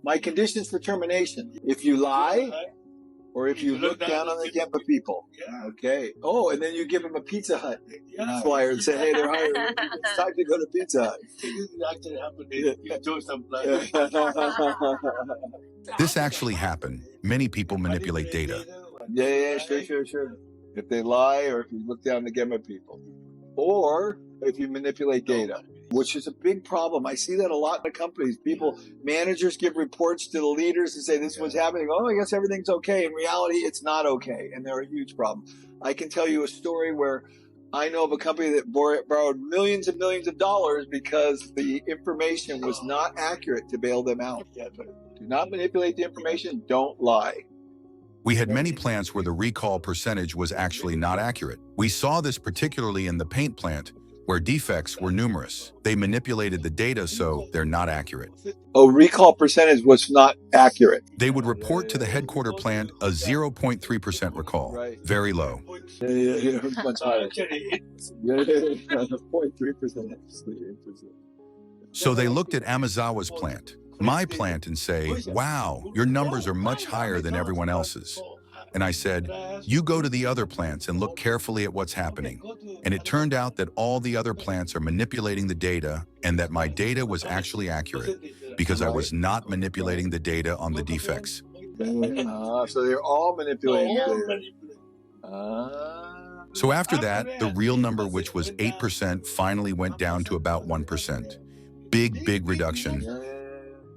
My conditions for termination. If you lie, or if you look down on the Gemba people. Okay. Oh, and then you give them a Pizza Hut flyer and say, hey, they're hiring. It's time to go to Pizza Hut. This actually happened. Many people manipulate data. Yeah, sure. If they lie, or if you look down the Gemba people. Or if you manipulate data, which is a big problem. I see that a lot in companies. Managers give reports to the leaders and say, this is what's happening. Oh, I guess everything's okay. In reality, it's not okay. And they're a huge problem. I can tell you a story where I know of a company that borrowed millions and millions of dollars because the information was not accurate to bail them out. Do not manipulate the information. Don't lie. We had many plants where the recall percentage was actually not accurate. We saw this particularly in the paint plant, where defects were numerous. They manipulated the data so they're not accurate. Oh, recall percentage was not accurate. They would report to the headquarter plant a 0.3% recall. Right. Very low. Yeah, much higher. 0.3%. So they looked at Amezawa's plant, my plant, and say, wow, your numbers are much higher than everyone else's. And I said, you go to the other plants and look carefully at what's happening. And it turned out that all the other plants are manipulating the data, and that my data was actually accurate because I was not manipulating the data on the defects. So they're all manipulating data. So after that, the real number, which was 8%, finally went down to about 1%. Big reduction.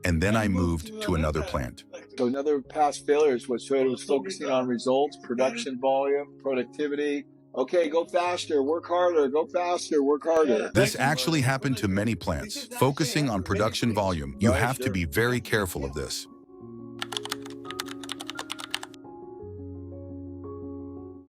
And then I moved to another plant. So another past failures was focusing on results, production volume, productivity. Okay, go faster, work harder, go faster, work harder. This actually happened to many plants. Focusing on production volume, you have to be very careful of this.